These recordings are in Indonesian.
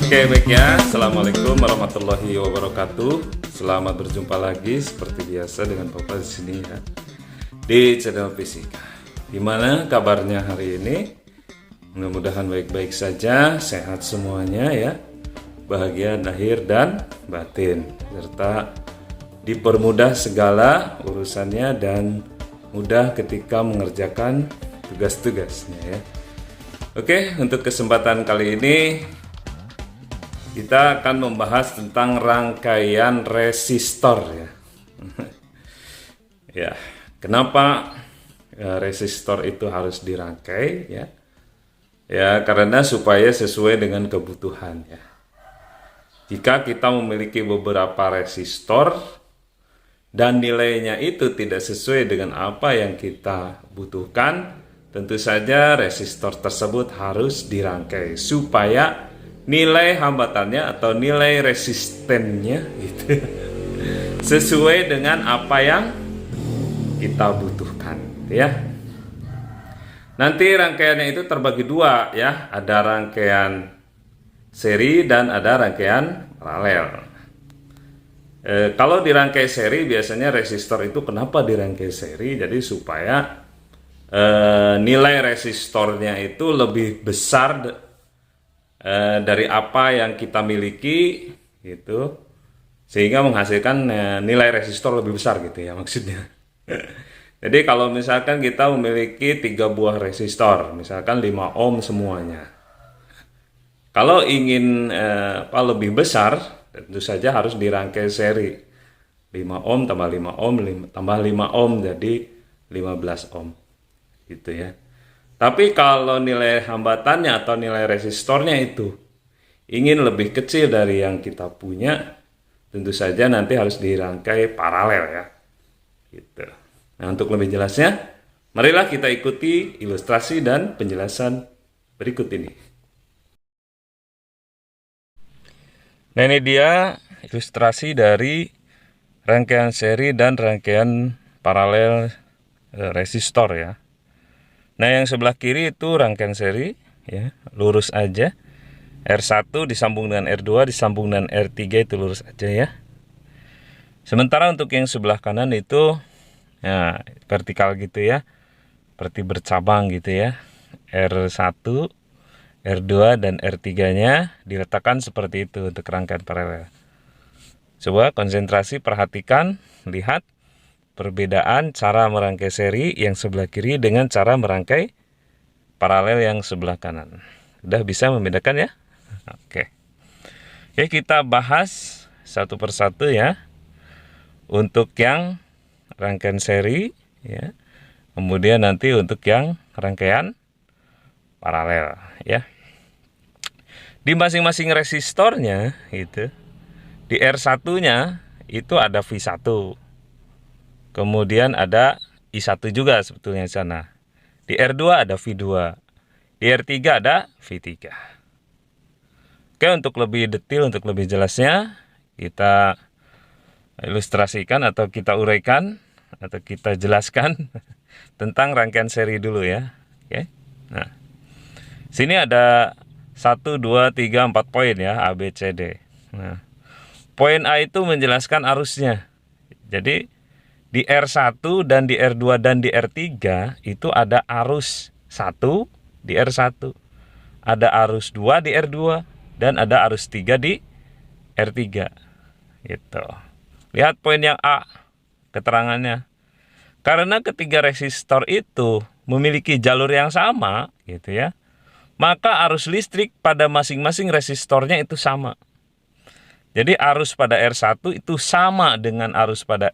Oke, baik ya. Assalamualaikum warahmatullahi wabarakatuh. Selamat berjumpa lagi seperti biasa dengan Papa di sini ya, di channel Fisika. Gimana kabarnya hari ini? Mudah-mudahan baik-baik saja, sehat semuanya ya. Bahagia lahir dan batin, serta dipermudah segala urusannya dan mudah ketika mengerjakan tugas-tugasnya ya. Oke, untuk kesempatan kali ini kita akan membahas tentang rangkaian resistor ya. Ya, kenapa resistor itu harus dirangkai ya? Ya, karena supaya sesuai dengan kebutuhan ya. Jika kita memiliki beberapa resistor dan nilainya itu tidak sesuai dengan apa yang kita butuhkan, tentu saja resistor tersebut harus dirangkai supaya nilai hambatannya atau nilai resistennya itu sesuai dengan apa yang kita butuhkan ya. Nanti rangkaiannya itu terbagi dua ya, ada rangkaian seri dan ada rangkaian paralel. Kalau dirangkai seri biasanya resistor itu kenapa dirangkai seri? Jadi supaya nilai resistornya itu lebih besar dari apa yang kita miliki gitu, sehingga menghasilkan nilai resistor lebih besar gitu ya maksudnya. Jadi kalau misalkan kita memiliki 3 buah resistor, misalkan 5 ohm semuanya, kalau ingin lebih besar, tentu saja harus dirangkai seri 5 ohm tambah 5 ohm tambah 5 ohm jadi 15 ohm gitu ya. Tapi kalau nilai hambatannya atau nilai resistornya itu ingin lebih kecil dari yang kita punya, tentu saja nanti harus dirangkai paralel ya. Gitu. Nah, untuk lebih jelasnya, marilah kita ikuti ilustrasi dan penjelasan berikut ini. Nah, ini dia ilustrasi dari rangkaian seri dan rangkaian paralel resistor ya. Nah, yang sebelah kiri itu rangkaian seri ya, lurus aja. R1 disambung dengan R2 disambung dengan R3 itu lurus aja ya. Sementara untuk yang sebelah kanan itu ya vertikal gitu ya, seperti bercabang gitu ya. R1, R2 dan R3-nya diletakkan seperti itu untuk rangkaian paralel. Coba konsentrasi, perhatikan, lihat perbedaan cara merangkai seri yang sebelah kiri dengan cara merangkai paralel yang sebelah kanan. Udah bisa membedakan ya? Oke. Oke, kita bahas satu persatu ya. Untuk yang rangkaian seri ya. Kemudian nanti untuk yang rangkaian paralel ya. Di masing-masing resistornya itu, di R1-nya itu ada V1. Kemudian ada I1 juga sebetulnya di sana. Di R2 ada V2. Di R3 ada V3. Oke, untuk lebih detail, untuk lebih jelasnya, kita ilustrasikan atau kita uraikan atau kita jelaskan tentang rangkaian seri dulu ya. Oke. Nah, sini ada 1, 2, 3, 4 poin ya, A, B, C, D. Nah, poin A itu menjelaskan arusnya. Jadi di R1 dan di R2 dan di R3 itu ada arus 1 di R1, ada arus 2 di R2 dan ada arus 3 di R3 gitu. Lihat poin yang A, keterangannya. Karena ketiga resistor itu memiliki jalur yang sama gitu ya, maka arus listrik pada masing-masing resistornya itu sama. Jadi arus pada R1 itu sama dengan arus pada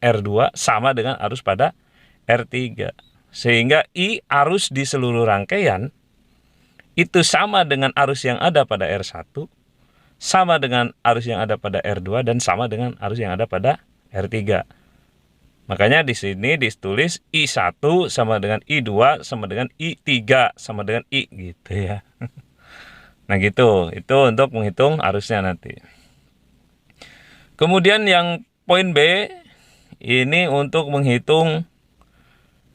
R2 sama dengan arus pada R3. Sehingga I arus di seluruh rangkaian itu sama dengan arus yang ada pada R1, sama dengan arus yang ada pada R2 dan sama dengan arus yang ada pada R3. Makanya di sini ditulis I1 sama dengan I2 sama dengan I3 sama dengan I gitu ya. Nah gitu, itu untuk menghitung arusnya nanti. Kemudian yang poin B ini untuk menghitung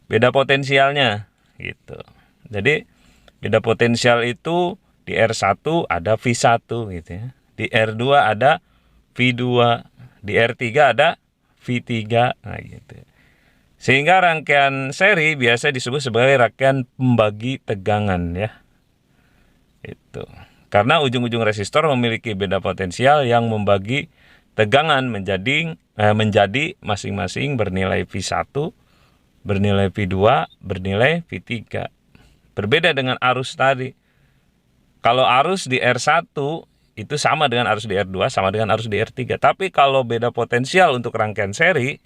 beda potensialnya gitu. Jadi beda potensial itu di R1 ada V1 gitu ya. Di R2 ada V2, di R3 ada V3, nah gitu. Sehingga rangkaian seri biasa disebut sebagai rangkaian pembagi tegangan ya. Itu. Karena ujung-ujung resistor memiliki beda potensial yang membagi tegangan menjadi masing-masing bernilai V1, bernilai V2, bernilai V3. Berbeda dengan arus tadi. Kalau arus di R1 itu sama dengan arus di R2, sama dengan arus di R3. Tapi kalau beda potensial untuk rangkaian seri,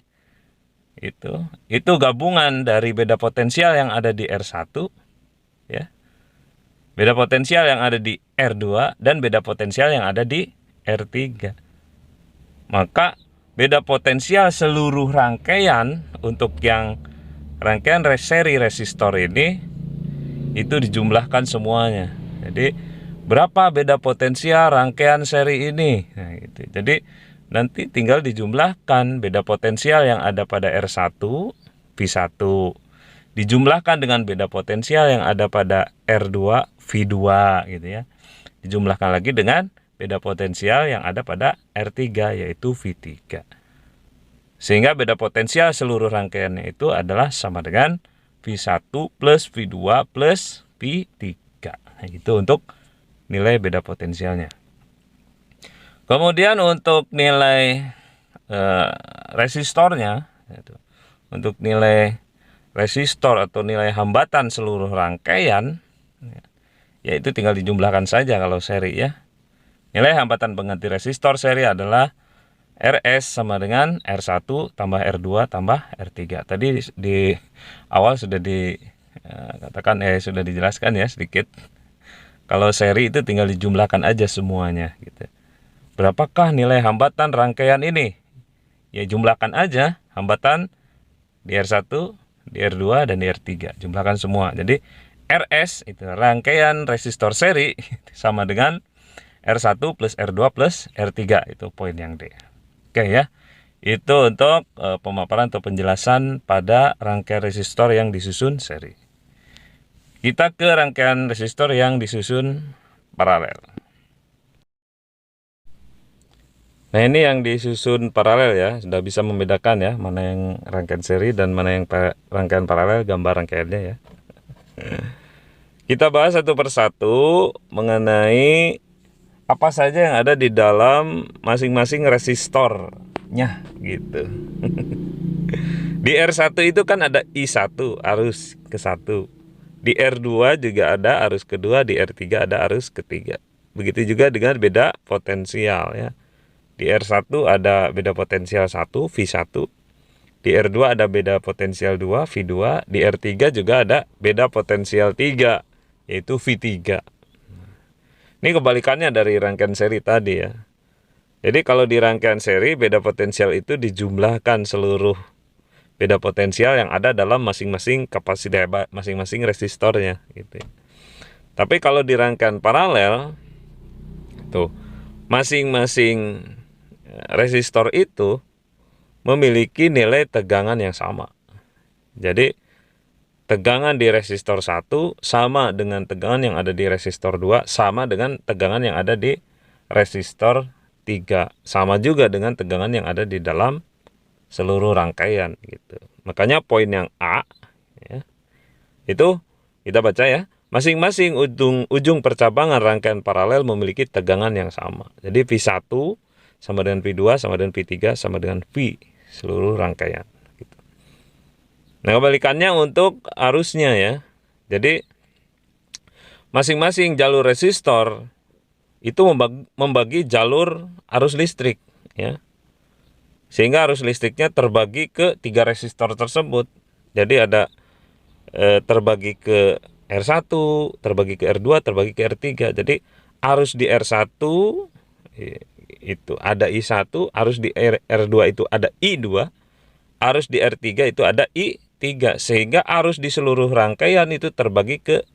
itu gabungan dari beda potensial yang ada di R1, ya, beda potensial yang ada di R2, dan beda potensial yang ada di R3. Maka beda potensial seluruh rangkaian untuk yang rangkaian seri resistor ini itu dijumlahkan semuanya. Jadi berapa beda potensial rangkaian seri ini? Nah, gitu. Jadi nanti tinggal dijumlahkan beda potensial yang ada pada R1, V1, dijumlahkan dengan beda potensial yang ada pada R2, V2 gitu ya. Dijumlahkan lagi dengan beda potensial yang ada pada R3 yaitu V3. Sehingga beda potensial seluruh rangkaiannya itu adalah sama dengan V1 plus V2 plus V3. Nah, itu untuk nilai beda potensialnya. Kemudian untuk nilai resistornya, untuk nilai resistor atau nilai hambatan seluruh rangkaian, yaitu tinggal dijumlahkan saja kalau seri ya. Nilai hambatan pengganti resistor seri adalah RS sama dengan R1 tambah R2 tambah R3. Tadi di awal sudah dikatakan sudah dijelaskan ya sedikit. Kalau seri itu tinggal dijumlahkan aja semuanya gitu. Berapakah nilai hambatan rangkaian ini? Ya jumlahkan aja hambatan di R1, di R2 dan di R3. Jumlahkan semua. Jadi RS itu rangkaian resistor seri sama dengan R1 plus R2 plus R3. Itu poin yang D. Oke ya. Itu untuk pemaparan atau penjelasan pada rangkaian resistor yang disusun seri. Kita ke rangkaian resistor yang disusun paralel. Nah ini yang disusun paralel ya, sudah bisa membedakan ya mana yang rangkaian seri dan mana yang rangkaian paralel, gambar rangkaiannya ya. Kita bahas satu persatu mengenai apa saja yang ada di dalam masing-masing resistornya gitu. Di R1 itu kan ada I1 arus ke 1. Di R2 juga ada arus kedua, di R3 ada arus ketiga. Begitu juga dengan beda potensial ya. Di R1 ada beda potensial 1, V1. Di R2 ada beda potensial 2, V2. Di R3 juga ada beda potensial 3, yaitu V3. Ini kebalikannya dari rangkaian seri tadi ya. Jadi kalau di rangkaian seri, beda potensial itu dijumlahkan seluruh beda potensial yang ada dalam masing-masing kapasitas, masing-masing resistornya gitu. Tapi kalau di rangkaian paralel, tuh masing-masing resistor itu memiliki nilai tegangan yang sama. Jadi tegangan di resistor 1 sama dengan tegangan yang ada di resistor 2, sama dengan tegangan yang ada di resistor 3, sama juga dengan tegangan yang ada di dalam seluruh rangkaian gitu. Makanya poin yang A ya, itu kita baca ya. Masing-masing ujung percabangan rangkaian paralel memiliki tegangan yang sama. Jadi V1 sama dengan V2, sama dengan V3, sama dengan V seluruh rangkaian. Gitu. Nah kebalikannya untuk arusnya ya. Jadi masing-masing jalur resistor itu membagi jalur arus listrik ya. Sehingga arus listriknya terbagi ke 3 resistor tersebut. Jadi ada terbagi ke R1, terbagi ke R2, terbagi ke R3. Jadi arus di R1 itu ada I1, arus di R2 itu ada I2, arus di R3 itu ada I3. Sehingga arus di seluruh rangkaian itu terbagi ke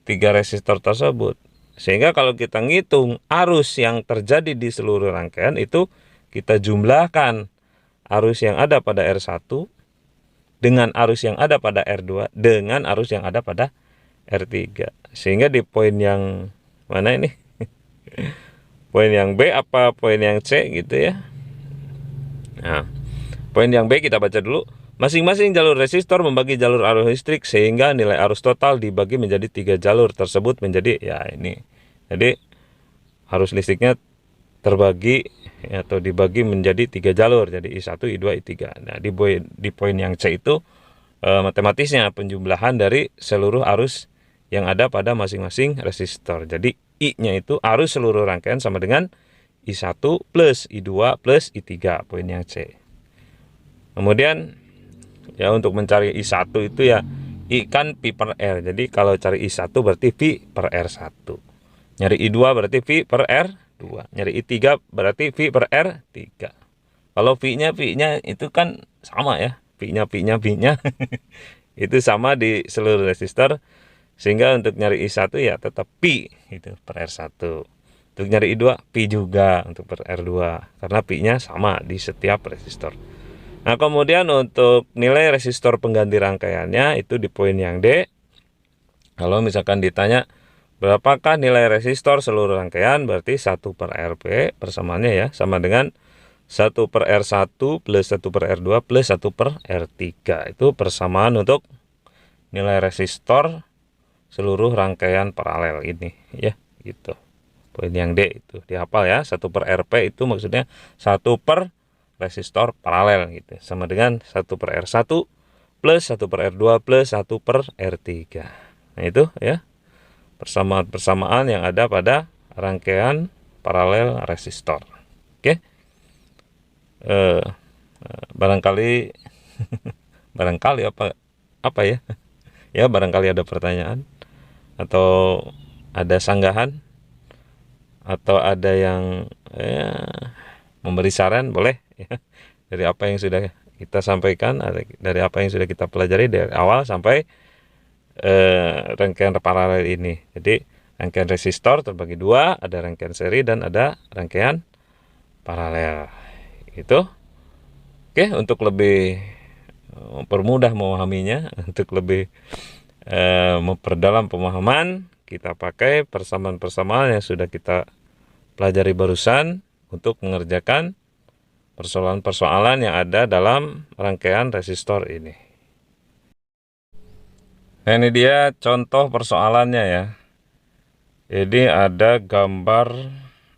3 resistor tersebut. Sehingga kalau kita ngitung arus yang terjadi di seluruh rangkaian itu kita jumlahkan arus yang ada pada R1 dengan arus yang ada pada R2 dengan arus yang ada pada R3. Sehingga di poin yang Mana ini? Poin yang B apa poin yang C gitu ya. Nah, poin yang B kita baca dulu. Masing-masing jalur resistor membagi jalur arus listrik sehingga nilai arus total dibagi menjadi 3 jalur tersebut menjadi ya ini. Jadi arus listriknya terbagi atau dibagi menjadi 3 jalur. Jadi I1, I2, I3. Nah, di poin yang C itu matematisnya penjumlahan dari seluruh arus yang ada pada masing-masing resistor. Jadi I-nya itu arus seluruh rangkaian sama dengan I1 plus I2 plus I3, poin yang C. Kemudian ya untuk mencari I1 itu ya I kan Pi per R. Jadi kalau cari I1 berarti Pi per R1. Nyari I2 berarti Pi per R2. Nyari I3 berarti Pi per R3. Kalau V-nya itu kan sama ya. V-nya itu sama di seluruh resistor. Sehingga untuk nyari I1 ya tetap Pi itu per R1. Untuk nyari I2 Pi juga untuk per R2 karena Pi-nya sama di setiap resistor. Nah, kemudian untuk nilai resistor pengganti rangkaiannya itu di poin yang D. Kalau misalkan ditanya berapakah nilai resistor seluruh rangkaian, berarti 1 per Rp persamaannya ya sama dengan 1 per R1 plus 1 per R2 plus 1 per R3. Itu persamaan untuk nilai resistor seluruh rangkaian paralel ini ya gitu. Poin yang D itu dihafal ya, 1 per Rp itu maksudnya 1 per resistor paralel gitu, sama dengan 1 per R1 plus 1 per R2 plus 1 per R3. Nah itu ya persamaan-persamaan yang ada pada rangkaian paralel resistor. Oke. Barangkali barangkali apa ya? Ya barangkali ada pertanyaan atau ada sanggahan atau ada yang memberi saran, boleh ya, dari apa yang sudah kita sampaikan, dari apa yang sudah kita pelajari dari awal sampai rangkaian paralel ini. Jadi rangkaian resistor terbagi dua, ada rangkaian seri dan ada rangkaian paralel. Itu oke. Untuk lebih mempermudah memahaminya, untuk lebih memperdalam pemahaman, kita pakai persamaan-persamaan yang sudah kita pelajari barusan untuk mengerjakan persoalan-persoalan yang ada dalam rangkaian resistor ini. Nah, ini dia contoh persoalannya ya. Jadi ada gambar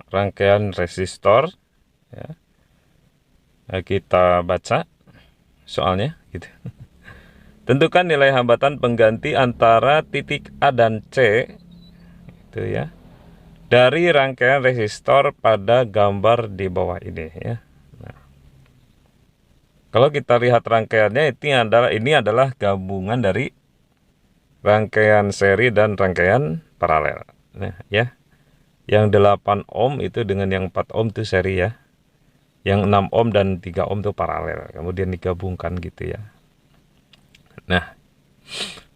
rangkaian resistor ya. Nah, kita baca soalnya gitu. Tentukan nilai hambatan pengganti antara titik A dan C itu ya dari rangkaian resistor pada gambar di bawah ini ya. Nah, kalau kita lihat rangkaiannya ini adalah gabungan dari rangkaian seri dan rangkaian paralel. Nah, ya. Yang 8 ohm itu dengan yang 4 ohm itu seri ya. Yang 6 ohm dan 3 ohm itu paralel. Kemudian digabungkan gitu ya. Nah,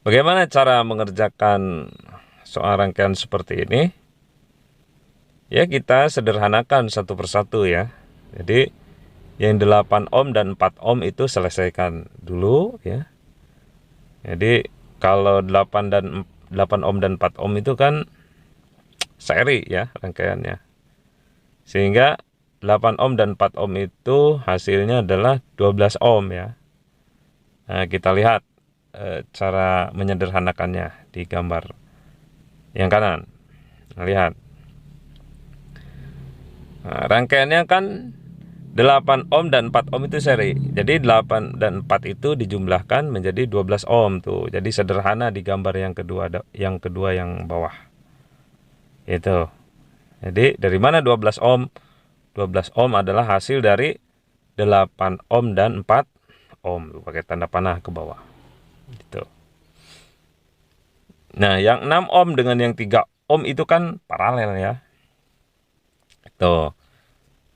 bagaimana cara mengerjakan soal rangkaian seperti ini? Ya, kita sederhanakan satu persatu ya. Jadi yang 8 ohm dan 4 ohm itu selesaikan dulu ya. Jadi kalau 8 ohm dan 4 ohm itu kan seri ya rangkaiannya. Sehingga 8 ohm dan 4 ohm itu hasilnya adalah 12 ohm ya. Nah, kita lihat cara menyederhanakannya di gambar yang kanan. Nah, lihat. Nah, rangkaiannya kan 8 ohm dan 4 ohm itu seri. Jadi 8 dan 4 itu dijumlahkan menjadi 12 ohm tuh. Jadi sederhana di gambar yang kedua yang bawah. Itu. Jadi dari mana 12 ohm? 12 ohm adalah hasil dari 8 ohm dan 4 ohm. Tuh, pakai tanda panah ke bawah. Gitu. Nah, yang 6 ohm dengan yang 3 ohm itu kan paralel ya. Tuh.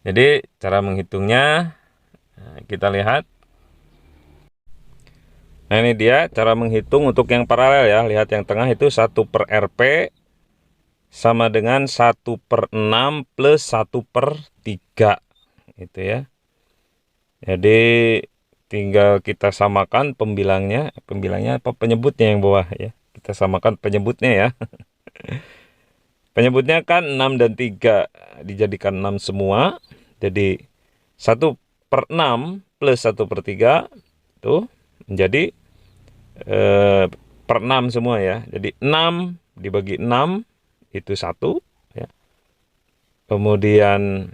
Jadi cara menghitungnya kita lihat. Nah, ini dia cara menghitung untuk yang paralel ya. Lihat yang tengah itu 1 per Rp sama dengan 1 per 6 plus 1 per 3. Itu ya. Jadi tinggal kita samakan pembilangnya apa penyebutnya yang bawah ya. Kita samakan penyebutnya ya. Penyebutnya kan 6 dan 3 dijadikan 6 semua. Jadi 1/6 plus 1/3 itu menjadi per 6 semua ya. Jadi 6 dibagi 6 itu 1 ya. Kemudian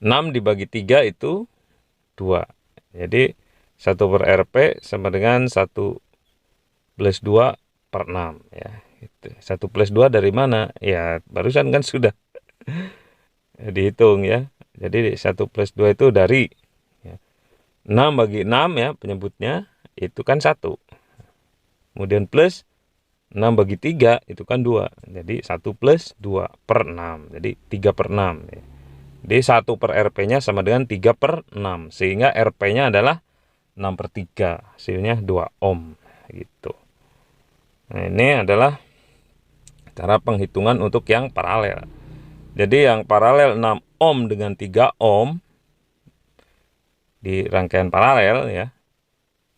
6 dibagi 3 itu 2. Jadi 1/RP sama dengan 1+2/6 ya. Itu. 1+2 dari mana? Ya, barusan kan sudah dihitung ya. Jadi 1+2 itu dari ya, 6 bagi 6 ya penyebutnya itu kan 1. Kemudian plus 6 bagi 3 itu kan 2. Jadi 1+2/6. Jadi 3/6 ya. Jadi 1/RP-nya sama dengan 3/6. Sehingga RP-nya adalah 6/3. Hasilnya 2 ohm gitu. Nah, ini adalah cara penghitungan untuk yang paralel. Jadi yang paralel 6 ohm dengan 3 ohm di rangkaian paralel ya,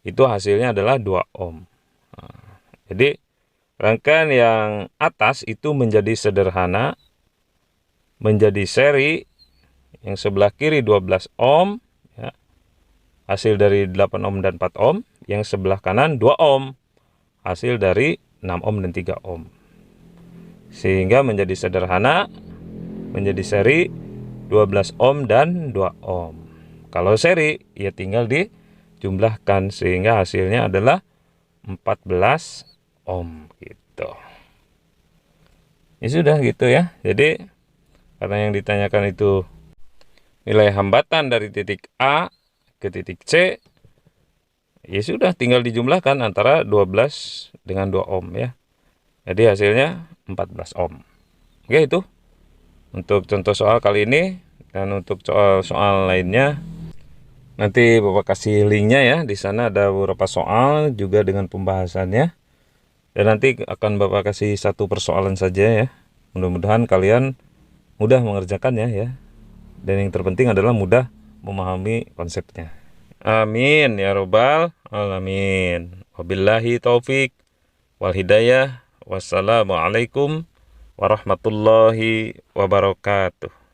itu hasilnya adalah 2 ohm. Nah, jadi rangkaian yang atas itu menjadi sederhana, menjadi seri, yang sebelah kiri 12 ohm ya, hasil dari 8 ohm dan 4 ohm, yang sebelah kanan 2 ohm, hasil dari 6 ohm dan 3 ohm. Sehingga menjadi sederhana, menjadi seri 12 ohm dan 2 ohm. Kalau seri, ya tinggal dijumlahkan sehingga hasilnya adalah 14 ohm gitu. Ya sudah gitu ya. Jadi karena yang ditanyakan itu nilai hambatan dari titik A ke titik C, ya sudah tinggal dijumlahkan antara 12 dengan 2 ohm ya. Jadi hasilnya 14 ohm. Oke, itu untuk contoh soal kali ini. Dan untuk soal lainnya nanti Bapak kasih linknya ya. Di sana ada beberapa soal juga dengan pembahasannya. Dan nanti akan Bapak kasih satu persoalan saja ya. Mudah-mudahan kalian mudah mengerjakannya ya. Dan yang terpenting adalah mudah memahami konsepnya. Amin ya robbal alamin. Wabillahi taufik wal hidayah. Wassalamualaikum warahmatullahi wabarakatuh.